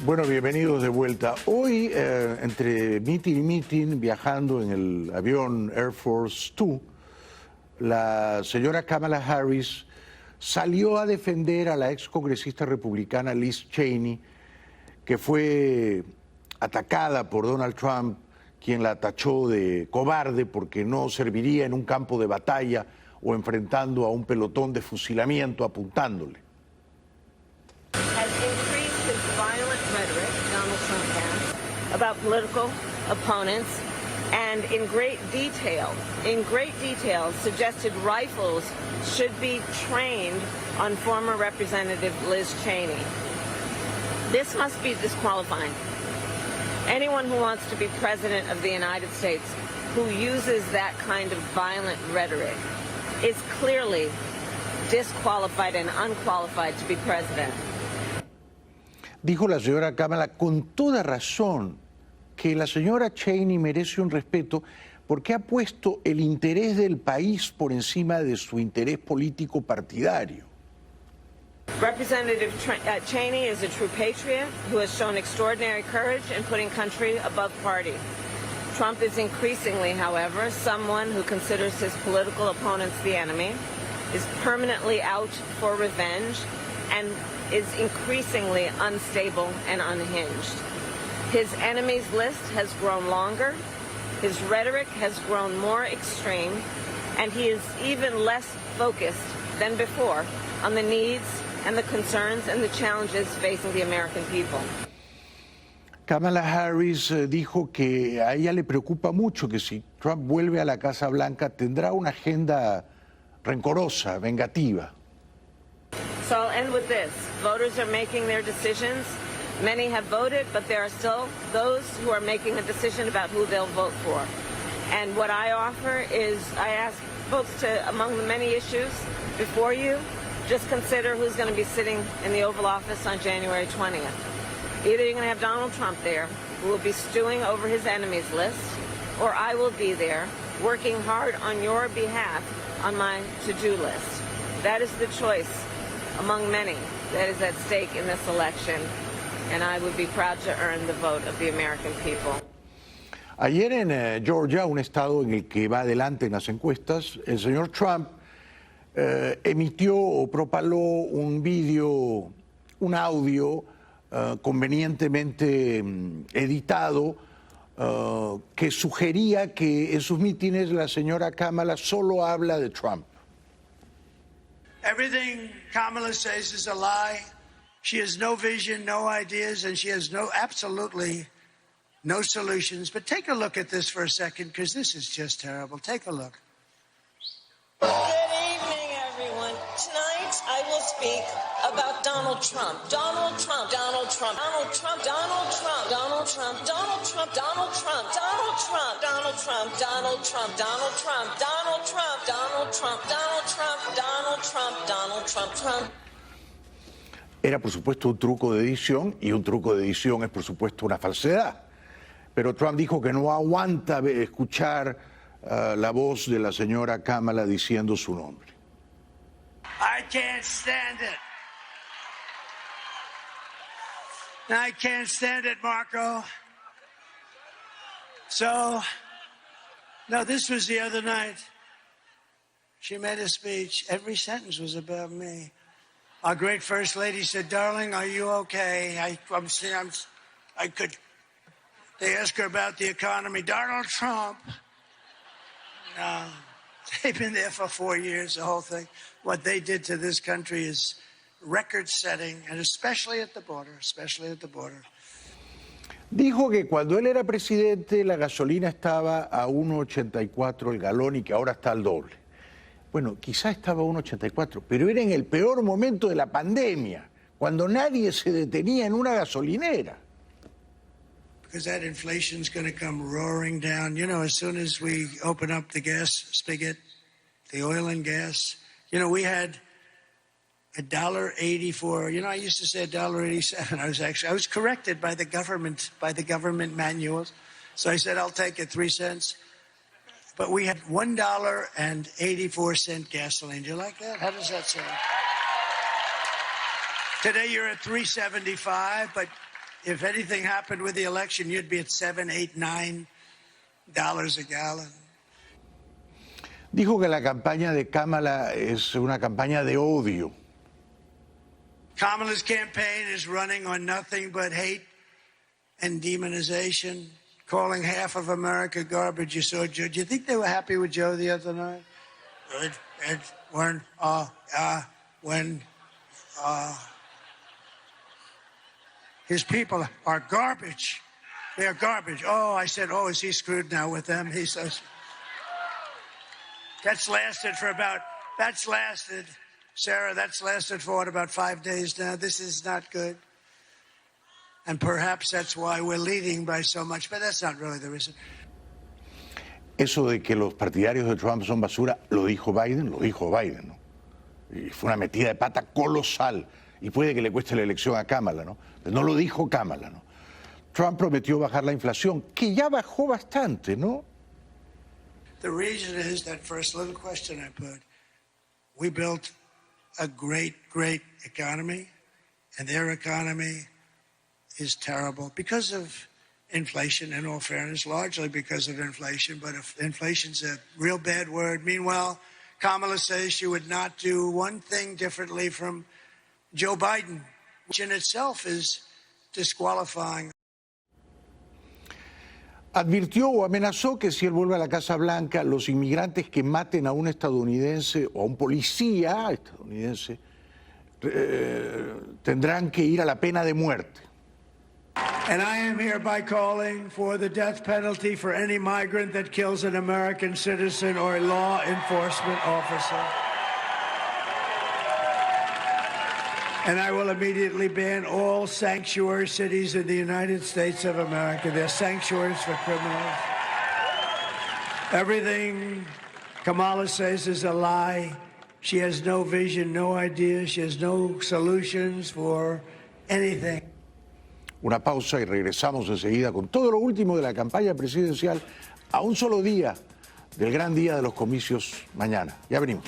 Bueno, bienvenidos de vuelta. Hoy, entre meeting y meeting, viajando en el avión Air Force 2, la señora Kamala Harris salió a defender a la excongresista republicana Liz Cheney, que fue atacada por Donald Trump, quien la tachó de cobarde porque no serviría en un campo de batalla o enfrentando a un pelotón de fusilamiento apuntándole. About political opponents, and in great detail, suggested rifles should be trained on former Representative Liz Cheney. This must be disqualifying. Anyone who wants to be President of the United States who uses that kind of violent rhetoric is clearly disqualified and unqualified to be president. Dijo la señora Kamala con toda razón que la señora Cheney merece un respeto porque ha puesto el interés del país por encima de su interés político partidario. Representative Cheney is a true patriot who has shown extraordinary courage in putting country above party. Trump is increasingly, however, someone who considers his political opponents the enemy, is permanently out for revenge, and is increasingly unstable and unhinged. His enemies list has grown longer, his rhetoric has grown more extreme, and he is even less focused than before on the needs and the concerns and the challenges facing the American people. Kamala Harris dijo que a ella le preocupa mucho que si Trump vuelve a la Casa Blanca tendrá una agenda rencorosa, vengativa. So I'll end with this. Voters are making their decisions. Many have voted, but there are still those who are making a decision about who they'll vote for. And what I offer is I ask folks to, among the many issues before you, just consider who's going to be sitting in the Oval Office on January 20th. Either you're going to have Donald Trump there, who will be stewing over his enemies list, or I will be there working hard on your behalf on my to-do list. That is the choice among many that is at stake in this election. And I would be proud to earn the vote of the American people. Ayer en Georgia, un estado en el que va adelante en las encuestas, el señor Trump emitió o propaló un vídeo, un audio convenientemente editado que sugería que en sus mítines la señora Kamala solo habla de Trump. Everything Kamala says is a lie. She has no vision, no ideas, and she has absolutely no solutions. But take a look at this for a second, because this is just terrible. Take a look. Good evening, everyone. Tonight I will speak about Donald Trump. Donald Trump, Donald Trump, Donald Trump, Donald Trump, Donald Trump, Donald Trump, Donald Trump, Donald Trump, Donald Trump, Donald Trump, Donald Trump, Donald Trump, Donald Trump, Donald Trump, Donald Trump, Donald Trump, Trump. Era, por supuesto, un truco de edición, y un truco de edición es, por supuesto, una falsedad. Pero Trump dijo que no aguanta escuchar la voz de la señora Kamala diciendo su nombre. I can't stand it. I can't stand it, Marco. So, no, this was the other night. She made a speech. Every sentence was about me. Our great First Lady said, "Darling, are you okay?" They asked her about the economy. Donald Trump. No, they've been there for 4 years, the whole thing. What they did to this country is record-setting, and especially at the border, Dijo que cuando él era presidente la gasolina estaba a 1.84 el galón y que ahora está al doble. Bueno, quizá estaba a 1.84, pero era en el peor momento de la pandemia, cuando nadie se detenía en una gasolinera. Because that inflation's going to come roaring down. You know, as soon as we open up the gas spigot, the oil and gas, you know, we had $1.84. You know, I used to say $1.87. I was corrected by the government manuals. So I said, I'll take it 3 cents. But we had $1.84 gasoline. Do you like that? How does that sound? Today you're at $3.75, but If anything happened with the election, you'd be at $7, $8, $9 a gallon. Dijo que la campaña de Kamala es una campaña de odio. Kamala's campaign is running on nothing but hate and demonization, calling half of America garbage. You saw Joe. Do you think they were happy with Joe the other night? His people are garbage. They are garbage. Oh, I said, oh, is he screwed now with them? He says, Sarah, that's lasted for what, about 5 days now. This is not good. And perhaps that's why we're leading by so much, but that's not really the reason. Eso de que los partidarios de Trump son basura, lo dijo Biden, ¿no? Y fue una metida de pata colosal. Y puede que le cueste la elección a Kamala, ¿no? Pero no lo dijo Kamala, ¿no? Trump prometió bajar la inflación, que ya bajó bastante, ¿no? The reason is that first little question I put. We built a great, great economy, and their economy is terrible because of inflation, in all fairness, largely because of inflation, but if inflation's a real bad word. Meanwhile, Kamala says she would not do one thing differently from Joe Biden, which in itself is disqualifying. Advirtió o amenazó que si él vuelve a la Casa Blanca, los inmigrantes que maten a un estadounidense o a un policía estadounidense tendrán que ir a la pena de muerte. And I am hereby calling for the death penalty for any migrant that kills an American citizen or a law enforcement officer. And I will immediately ban all sanctuary cities in the United States of America. They're sanctuaries for criminals. Everything Kamala says is a lie. She has no vision, no ideas. She has no solutions for anything. Una pausa y regresamos enseguida con todo lo último de la campaña presidencial a un solo día del gran día de los comicios mañana. Ya venimos.